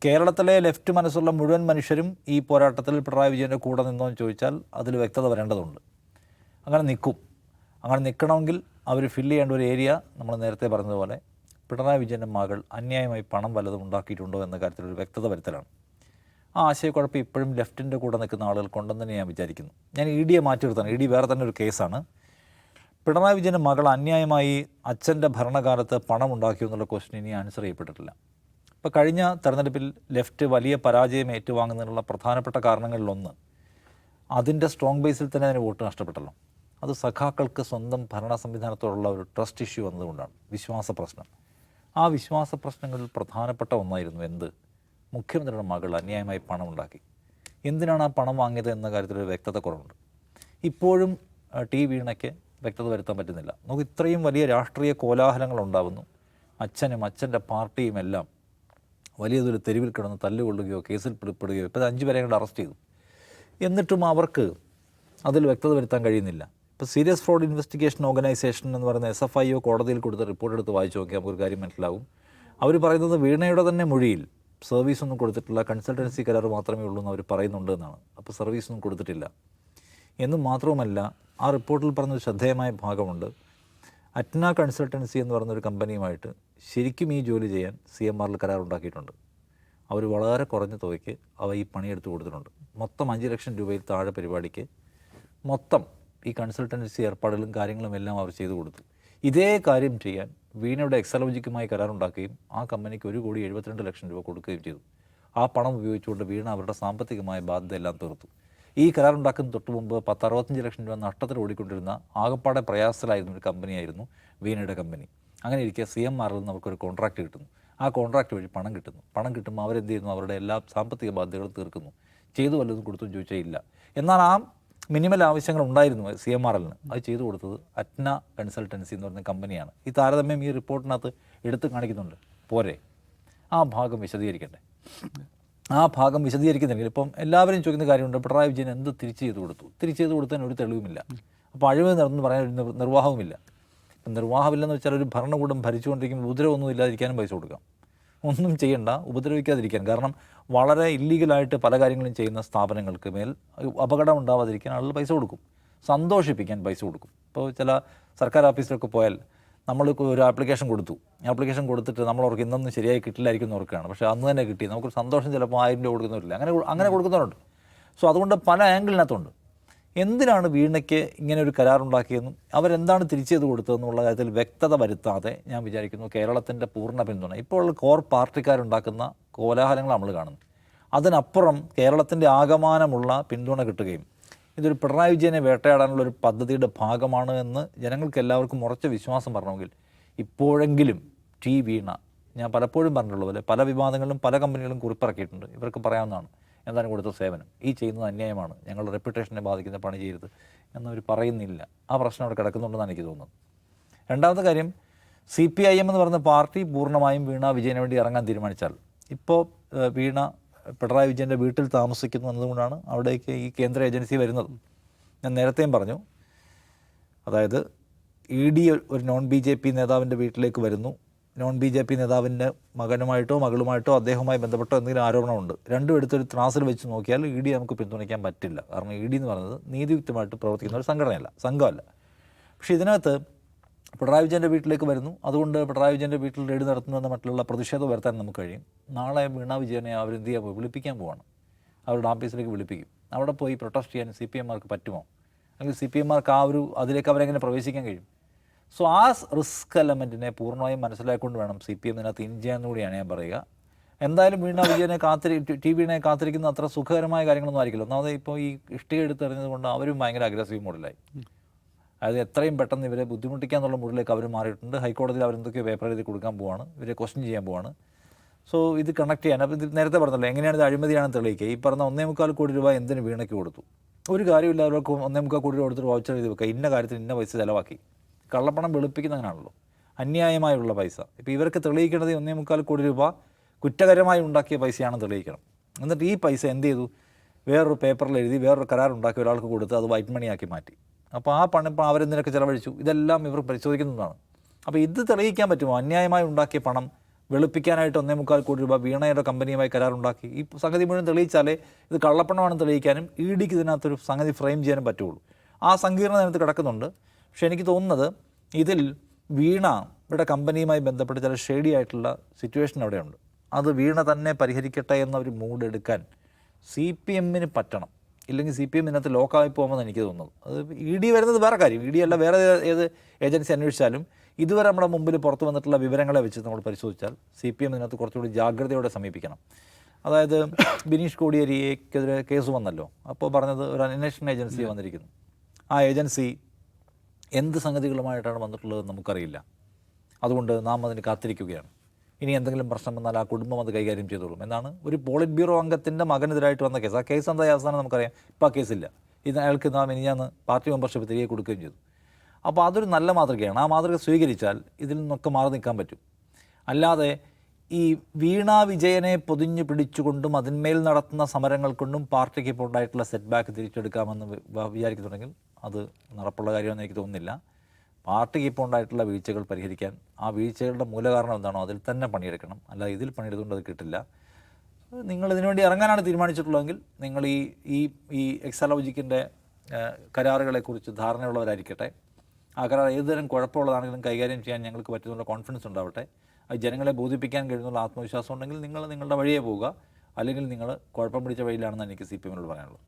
കേരളത്തിലെ ലെഫ്റ്റ് മനസ്സുള്ള മുഴുവൻ മനുഷ്യരും ഈ പോരാട്ടത്തിൽ പിണറായി വിജയൻ്റെ കൂടെ നിന്നോ എന്ന് ചോദിച്ചാൽ അതിൽ വ്യക്തത വരേണ്ടതുണ്ട്. അങ്ങനെ നിൽക്കും. അങ്ങനെ നിൽക്കണമെങ്കിൽ അവർ ഫില്ല് ചെയ്യേണ്ട ഒരു ഏരിയ നമ്മൾ നേരത്തെ പറഞ്ഞതുപോലെ പിണറായി വിജയൻ്റെ മകൾ അന്യായമായി പണം വല്ലതും ഉണ്ടാക്കിയിട്ടുണ്ടോ എന്ന കാര്യത്തിലൊരു വ്യക്തത വരുത്തലാണ്. ആ ആശയക്കുഴപ്പം ഇപ്പോഴും ലെഫ്റ്റിൻ്റെ കൂടെ നിൽക്കുന്ന ആളുകൾക്കുണ്ടെന്ന് തന്നെ ഞാൻ വിചാരിക്കുന്നു. ഞാൻ EDയെ മാറ്റി നിർത്താൻ, ED വേറെ തന്നെ ഒരു കേസാണ്. പിണറായി വിജയൻ്റെ മകൾ അന്യായമായി അച്ഛൻ്റെ ഭരണകാലത്ത് പണം ഉണ്ടാക്കിയോ എന്നുള്ള ക്വസ്റ്റ്യൻ ഇനി ആൻസർ ചെയ്യപ്പെട്ടിട്ടില്ല. ഇപ്പോൾ കഴിഞ്ഞ തെരഞ്ഞെടുപ്പിൽ ലെഫ്റ്റ് വലിയ പരാജയം ഏറ്റുവാങ്ങുന്നതിനുള്ള പ്രധാനപ്പെട്ട കാരണങ്ങളിലൊന്ന് അതിൻ്റെ സ്ട്രോങ് ബേസിൽ തന്നെ അതിന് വോട്ട് നഷ്ടപ്പെട്ടല്ലോ. അത് സഖാക്കൾക്ക് സ്വന്തം ഭരണ സംവിധാനത്തോടുള്ള ഒരു ട്രസ്റ്റ് ഇഷ്യൂ വന്നതുകൊണ്ടാണ്, വിശ്വാസ പ്രശ്നം. ആ വിശ്വാസ പ്രശ്നങ്ങളിൽ പ്രധാനപ്പെട്ട ഒന്നായിരുന്നു എന്ത്? മുഖ്യമന്ത്രിയുടെ മകൾ അന്യായമായി പണം ഉണ്ടാക്കി. എന്തിനാണ് ആ പണം വാങ്ങിയത് എന്ന കാര്യത്തിലൊരു വ്യക്തത കുറവുണ്ട്. ഇപ്പോഴും വീണയ്ക്ക് വ്യക്തത വരുത്താൻ പറ്റുന്നില്ല. നമുക്ക് ഇത്രയും വലിയ രാഷ്ട്രീയ കോലാഹലങ്ങൾ ഉണ്ടാകുന്നു. അച്ഛനും അച്ഛൻ്റെ പാർട്ടിയും എല്ലാം വലിയ തോതിൽ തെരുവിൽ കിടന്ന് തല്ലുകൊള്ളുകയോ കേസിൽ പെടുകയോ, ഇപ്പോൾ 5 പേരെ കൊണ്ട് അറസ്റ്റ് ചെയ്തു. എന്നിട്ടും അവർക്ക് അതിൽ വ്യക്തത വരുത്താൻ കഴിയുന്നില്ല. ഇപ്പോൾ സീരിയസ് ഫ്രോഡ് ഇൻവെസ്റ്റിഗേഷൻ ഓർഗനൈസേഷൻ എന്ന് പറയുന്ന SFIO കോടതിയിൽ കൊടുത്ത റിപ്പോർട്ട് എടുത്ത് വായിച്ചു നോക്കിയാൽ നമുക്കൊരു കാര്യം മനസ്സിലാവും. അവർ പറയുന്നത് വീണയുടെ തന്നെ മൊഴിയിൽ സർവീസൊന്നും കൊടുത്തിട്ടില്ല, കൺസൾട്ടൻസി കരാർ മാത്രമേ ഉള്ളൂ എന്ന് അവർ പറയുന്നുണ്ട് എന്നാണ്. അപ്പോൾ സർവീസൊന്നും കൊടുത്തിട്ടില്ല എന്നും മാത്രവുമല്ല, ആ റിപ്പോർട്ടിൽ പറഞ്ഞൊരു ശ്രദ്ധേയമായ ഭാഗമുണ്ട്. അറ്റ്ന കൺസൾട്ടൻസി എന്ന് പറയുന്നൊരു കമ്പനിയുമായിട്ട് ശരിക്കും ഈ ജോലി ചെയ്യാൻ CMRൽ കരാറുണ്ടാക്കിയിട്ടുണ്ട്. അവർ വളരെ കുറഞ്ഞ തുകയ്ക്ക് ഈ പണിയെടുത്ത് കൊടുത്തിട്ടുണ്ട്. മൊത്തം 5 ലക്ഷം രൂപയിൽ താഴെ പരിപാടിക്ക് മൊത്തം ഈ കൺസൾട്ടൻസി ഏർപ്പാടുകളും കാര്യങ്ങളും എല്ലാം അവർ ചെയ്തു കൊടുത്തു. ഇതേ കാര്യം ചെയ്യാൻ വീണയുടെ എക്സലോജിക്കുമായി കരാറുണ്ടാക്കുകയും ആ കമ്പനിക്ക് 1,72,00,000 രൂപ കൊടുക്കുകയും ചെയ്തു. ആ പണം ഉപയോഗിച്ചുകൊണ്ട് വീണ അവരുടെ സാമ്പത്തികമായ ബാധ്യതയെല്ലാം തീർത്തു. ഈ കരാറുണ്ടാക്കുന്ന തൊട്ട് മുമ്പ് 65 ലക്ഷം രൂപ നഷ്ടത്തിൽ ഓടിക്കൊണ്ടിരുന്ന ആകപ്പാടെ പ്രയാസത്തിലായിരുന്ന ഒരു കമ്പനിയായിരുന്നു വീണയുടെ കമ്പനി. അങ്ങനെ ഇരിക്കെ CMRൽ നിന്ന് അവർക്കൊരു കോൺട്രാക്റ്റ് കിട്ടുന്നു. ആ കോൺട്രാക്റ്റ് വഴി പണം കിട്ടുന്നു. പണം കിട്ടുമ്പോൾ അവരെന്ത് ചെയ്യുന്നു? അവരുടെ എല്ലാ സാമ്പത്തിക ബാധ്യതകളും തീർക്കുന്നു. ചെയ്തു വല്ലതും കൊടുത്തു ചോദിച്ചാൽ ഇല്ല. എന്നാൽ ആ മിനിമൽ ആവശ്യങ്ങൾ ഉണ്ടായിരുന്നു CMRലിന്. അത് ചെയ്തു കൊടുത്തത് അറ്റ്ന കൺസൾട്ടൻസി എന്ന് പറയുന്ന കമ്പനിയാണ്. ഈ താരതമ്യം ഈ റിപ്പോർട്ടിനകത്ത് എടുത്ത് കാണിക്കുന്നുണ്ട്. പോരെ, ആ ഭാഗം വിശദീകരിക്കണ്ടേ? ആ ഭാഗം വിശദീകരിക്കുന്നെങ്കിൽ ഇപ്പം എല്ലാവരും ചോദിക്കുന്ന കാര്യമുണ്ട്, പിണറായി വിജയൻ എന്ത് തിരിച്ച് ചെയ്ത് കൊടുത്തു? തിരിച്ച് ചെയ്ത് കൊടുത്തതിന് ഒരു തെളിവുമില്ല. അപ്പോൾ അഴിമതി നടന്നു പറയാൻ ഒരു നിർവാഹവുമില്ല. ഇപ്പം നിർവാഹമില്ലെന്ന് വെച്ചാൽ ഒരു ഭരണകൂടം ഭരിച്ചുകൊണ്ടിരിക്കുമ്പോൾ ഉപദ്രവമൊന്നും ഇല്ലാതിരിക്കാനും പൈസ കൊടുക്കാം. ഒന്നും ചെയ്യണ്ട, ഉപദ്രവിക്കാതിരിക്കാൻ. കാരണം വളരെ ഇല്ലീഗലായിട്ട് പല കാര്യങ്ങളും ചെയ്യുന്ന സ്ഥാപനങ്ങൾക്ക് മേൽ അപകടം ഉണ്ടാവാതിരിക്കാൻ ആളുകൾ പൈസ കൊടുക്കും. സന്തോഷിപ്പിക്കാൻ പൈസ കൊടുക്കും. ഇപ്പോൾ ചില സർക്കാർ ഓഫീസിലൊക്കെ പോയാൽ നമ്മൾ ഒരു ആപ്ലിക്കേഷൻ കൊടുത്തിട്ട് നമ്മൾ ഓർക്ക് ഇന്നൊന്നും ശരിയായി കിട്ടില്ലായിരിക്കും എന്ന് ഓർക്കുകയാണ്. പക്ഷേ അന്ന് തന്നെ കിട്ടി. നമുക്കൊരു സന്തോഷം ചിലപ്പോൾ 1000 രൂപ കൊടുക്കുന്നവരില്ല. അങ്ങനെ കൊടുക്കുന്നവരുണ്ട്. സോ അതുകൊണ്ട് പല ആംഗിളിനകത്തുണ്ട്. എന്തിനാണ് വീണയ്ക്ക് ഇങ്ങനെ ഒരു കരാറുണ്ടാക്കിയെന്നും അവരെന്താണ് തിരിച്ചു ചെയ്ത് കൊടുത്തതെന്നുള്ള കാര്യത്തിൽ വ്യക്തത വരുത്താതെ ഞാൻ വിചാരിക്കുന്നു കേരളത്തിൻ്റെ പൂർണ്ണ പിന്തുണ ഇപ്പോൾ കോർ പാർട്ടിക്കാരുണ്ടാക്കുന്ന കോലാഹലങ്ങൾ നമ്മൾ കാണുന്നു. അതിനപ്പുറം കേരളത്തിൻ്റെ ആകമാനമുള്ള പിന്തുണ കിട്ടുകയും ഇതൊരു പിണറായി വിജയനെ വേട്ടയാടാനുള്ളൊരു പദ്ധതിയുടെ ഭാഗമാണ് എന്ന് ജനങ്ങൾക്ക് എല്ലാവർക്കും ഉറച്ച വിശ്വാസം വരണമെങ്കിൽ ഇപ്പോഴെങ്കിലും വീണ, ഞാൻ പലപ്പോഴും പറഞ്ഞിട്ടുള്ള പോലെ പല വിവാദങ്ങളിലും പല കമ്പനികളും കുറിപ്പിറക്കിയിട്ടുണ്ട്. ഇവർക്ക് പറയാവുന്നതാണ് എന്താണ് കൊടുത്ത സേവനം, ഈ ചെയ്യുന്നത് അന്യായമാണ്, ഞങ്ങളുടെ റെപ്യൂട്ടേഷനെ ബാധിക്കുന്ന പണി ചെയ്യരുത് എന്നവർ പറയുന്നില്ല. ആ പ്രശ്നം അവിടെ കിടക്കുന്നുണ്ടെന്നാണ് എനിക്ക് തോന്നുന്നത്. രണ്ടാമത്തെ കാര്യം, CPIM എന്ന് പറയുന്ന പാർട്ടി പൂർണ്ണമായും വീണ വിജയന് വേണ്ടി ഇറങ്ങാൻ തീരുമാനിച്ചാൽ, ഇപ്പോൾ വീണ പിണറായി വിജയൻ്റെ വീട്ടിൽ താമസിക്കുന്നു എന്നതുകൊണ്ടാണ് അവിടേക്ക് ഈ കേന്ദ്ര ഏജൻസി വരുന്നത്. ഞാൻ നേരത്തെയും പറഞ്ഞു, അതായത് ED ഒരു BJP നേതാവിൻ്റെ വീട്ടിലേക്ക് വരുന്നു. BJP നേതാവിൻ്റെ മകനുമായിട്ടോ മകളുമായിട്ടോ അദ്ദേഹവുമായി ബന്ധപ്പെട്ടോ എന്തെങ്കിലും ആരോപണമുണ്ട്. രണ്ടും എടുത്തൊരു ത്രാസിൽ വെച്ച് നോക്കിയാൽ ED നമുക്ക് പിന്തുണയ്ക്കാൻ പറ്റില്ല. കാരണം ED എന്ന് പറയുന്നത് നീതിയുക്തമായിട്ട് പ്രവർത്തിക്കുന്ന ഒരു സംഘമല്ല. പക്ഷേ ഇതിനകത്ത് പിണറായി വിജയൻ്റെ വീട്ടിലേക്ക് വരുന്നു. അതുകൊണ്ട് പിണറായി വിജയൻ്റെ വീട്ടിൽ റെയ്ഡ് നടത്തുന്നതെന്ന മറ്റുള്ള പ്രതിഷേധം വരുത്താൻ നമുക്ക് കഴിയും. നാളെ വീണ വിജയനെ അവരെന്ത് ചെയ്യാൻ വിളിപ്പിക്കാൻ പോവാണ്. അവരുടെ ഓഫീസിലേക്ക് വിളിപ്പിക്കും. അവിടെ പോയി പ്രൊട്ടസ്റ്റ് ചെയ്യാൻ CPMമാർക്ക് പറ്റുമോ? അല്ലെങ്കിൽ CPMമാർക്ക് അതിലേക്ക് അവരെങ്ങനെ പ്രവേശിക്കാൻ കഴിയും? സോ ആ റിസ്ക് എലമെൻറ്റിനെ പൂർണ്ണമായും മനസ്സിലാക്കിക്കൊണ്ട് വേണം CPM ഇതിനകത്ത് ഇൻ ചെയ്യാന്നുകൂടിയാണ് ഞാൻ പറയുക. എന്തായാലും വീണ വിജയനെ വീണയെ കാത്തിരിക്കുന്ന അത്ര സുഖകരമായ കാര്യങ്ങളൊന്നും ആയിരിക്കില്ല. ഒന്നാമത് ഇപ്പോൾ ഈ ഇഷ്ടിക എടുത്തെറിഞ്ഞത് കൊണ്ട് അവരും ഭയങ്കര അഗ്രസീവ് മോഡിലായി. അതായത് എത്രയും പെട്ടെന്ന് ഇവരെ ബുദ്ധിമുട്ടിക്കാന്നുള്ള മൂഡിലേക്ക് അവർ മാറിയിട്ടുണ്ട്. ഹൈക്കോടതിയിൽ അവരെന്തൊക്കെയോ പേപ്പർ എഴുതി കൊടുക്കാൻ പോവാണ്, ഇവരെ ക്വസ്റ്റ്യൻ ചെയ്യാൻ പോവാണ്. സോ ഇത് കണക്ട് ചെയ്യാൻ, അപ്പോൾ ഇത് നേരത്തെ പറഞ്ഞല്ലോ എങ്ങനെയാണ് ഇത് അഴിമതിയാണെന്ന് തെളിയിക്കുക. ഈ പറഞ്ഞ 1.25 കോടി രൂപ എന്തിന് വീണയ്ക്ക് കൊടുത്തു? ഒരു കാര്യമില്ല. അവർക്ക് 1.25 കോടി രൂപ കൊടുത്തിട്ട് വൗച്ചർ എഴുതി വെക്കുക, ഇന്ന കാര്യത്തിന് ഇന്ന പൈസ ചിലവാക്കി. കള്ളപ്പണം വെളുപ്പിക്കുന്ന അങ്ങനെയാണല്ലോ, അന്യായമായുള്ള പൈസ. ഇപ്പോൾ ഇവർക്ക് തെളിയിക്കേണ്ടത് 1.25 കോടി രൂപ കുറ്റകരമായി ഉണ്ടാക്കിയ പൈസയാണെന്ന് തെളിയിക്കണം. എന്നിട്ട് ഈ പൈസ എന്ത് ചെയ്തു? വേറൊരു പേപ്പറിൽ എഴുതി വേറൊരു കരാറുണ്ടാക്കി ഒരാൾക്ക് കൊടുത്ത് അത് വൈറ്റ് മണിയാക്കി മാറ്റി. അപ്പോൾ ആ പണം ഇപ്പോൾ അവരെന്തിനൊക്കെ ചിലവഴിച്ചു, ഇതെല്ലാം ഇവർ പരിശോധിക്കുന്നതാണ്. അപ്പോൾ ഇത് തെളിയിക്കാൻ പറ്റുമോ? അന്യായമായി ഉണ്ടാക്കിയ പണം വെളുപ്പിക്കാനായിട്ട് 1.25 കോടി രൂപ വീണയുടെ കമ്പനിയുമായി കരാറുണ്ടാക്കി. ഈ സംഗതി മുഴുവൻ തെളിയിച്ചാലേ ഇത് കള്ളപ്പണമാണെന്ന് തെളിയിക്കാനും ഇ ഡിക്ക് ഇതിനകത്തൊരു സംഗതി ഫ്രെയിം ചെയ്യാനും പറ്റുള്ളൂ. ആ സങ്കീർണത അതിനകത്ത് കിടക്കുന്നുണ്ട്. പക്ഷേ എനിക്ക് തോന്നുന്നത് ഇതിൽ വീണയുടെ കമ്പനിയുമായി ബന്ധപ്പെട്ട് ചില ഷെയ്ഡി ആയിട്ടുള്ള സിറ്റുവേഷൻ അവിടെയുണ്ട്. അത് വീണ തന്നെ പരിഹരിക്കട്ടെ എന്നൊരു മൂഡ് എടുക്കാൻ CPM പറ്റണം. ഇല്ലെങ്കിൽ CPM ഇതിനകത്ത് ലോക്കായി പോകുമെന്ന് എനിക്ക് തോന്നുന്നത്. അത് ED വരുന്നത് വേറെ കാര്യം. ED അല്ല, വേറെ ഏത് ഏജൻസി അന്വേഷിച്ചാലും ഇതുവരെ നമ്മുടെ മുമ്പിൽ പുറത്തു വന്നിട്ടുള്ള വിവരങ്ങളെ വെച്ച് നമ്മൾ പരിശോധിച്ചാൽ CPM ഇതിനകത്ത് കുറച്ചുകൂടി ജാഗ്രതയോടെ സമീപിക്കണം. അതായത് ബിനീഷ് കോടിയേരിക്കെതിരെ കേസ് വന്നല്ലോ. അപ്പോൾ പറഞ്ഞത് ഒരു അന്വേഷണ ഏജൻസി വന്നിരിക്കുന്നു. ആ ഏജൻസി എന്ത് സംഗതികളുമായിട്ടാണ് വന്നിട്ടുള്ളതെന്ന് നമുക്കറിയില്ല. അതുകൊണ്ട് നാം അതിന് കാത്തിരിക്കുകയാണ്. ഇനി എന്തെങ്കിലും പ്രശ്നം വന്നാൽ ആ കുടുംബം അത് കൈകാര്യം ചെയ്തോളും എന്നാണ് ഒരു പോളിറ്റ് ബ്യൂറോ അംഗത്തിൻ്റെ മകനെതിരായിട്ട് വന്ന കേസ്. ആ കേസ് എന്തായി അവസാനം നമുക്കറിയാം. ഇപ്പോൾ ആ കേസില്ല. ഇത് അയാൾക്ക് മിനിഞ്ഞാന്ന് പാർട്ടി മെമ്പർഷിപ്പ് തിരികെ കൊടുക്കുകയും ചെയ്തു. അപ്പോൾ അതൊരു നല്ല മാതൃകയാണ്. ആ മാതൃക സ്വീകരിച്ചാൽ ഇതിൽ നിന്നൊക്കെ മാറി നിൽക്കാൻ പറ്റും. അല്ലാതെ ഈ വീണ വിജയനെ പൊതിഞ്ഞു പിടിച്ചുകൊണ്ടും അതിന്മേൽ നടത്തുന്ന സമരങ്ങൾ കൊണ്ടും പാർട്ടിക്ക് ഇപ്പോൾ ഉണ്ടായിട്ടുള്ള സെറ്റ് ബാക്ക് തിരിച്ചെടുക്കാമെന്ന് വിചാരിക്കുന്നുണ്ടെങ്കിൽ അത് നടപ്പുള്ള കാര്യമെന്ന് എനിക്ക് തോന്നുന്നില്ല. പാർട്ടിക്ക് ഇപ്പോൾ ഉണ്ടായിട്ടുള്ള വീഴ്ചകൾ പരിഹരിക്കാൻ ആ വീഴ്ചകളുടെ മൂലകാരണം എന്താണോ അതിൽ തന്നെ പണിയെടുക്കണം. അല്ല ഇതിൽ പണിയെടുത്തുകൊണ്ട് അത് കിട്ടില്ല. നിങ്ങൾ ഇതിനുവേണ്ടി ഇറങ്ങാനാണ് തീരുമാനിച്ചിട്ടുള്ളതെങ്കിൽ നിങ്ങൾ ഈ എക്സാലോജിക്കിൻ്റെ കരാറുകളെക്കുറിച്ച് ധാരണയുള്ളവരായിരിക്കട്ടെ. ആ കരാർ ഏതുതരം കുഴപ്പമുള്ളതാണെങ്കിലും കൈകാര്യം ചെയ്യാൻ ഞങ്ങൾക്ക് പറ്റുന്നുള്ള കോൺഫിഡൻസ് ഉണ്ടാവട്ടെ. അത് ജനങ്ങളെ ബോധിപ്പിക്കാൻ കഴിയുന്നുള്ള ആത്മവിശ്വാസം ഉണ്ടെങ്കിൽ നിങ്ങൾ നിങ്ങളുടെ വഴിയേ പോവുക. അല്ലെങ്കിൽ നിങ്ങൾ കുഴപ്പം പിടിച്ച വഴിയിലാണെന്ന് എനിക്ക് CPM പറയാനുള്ളത്.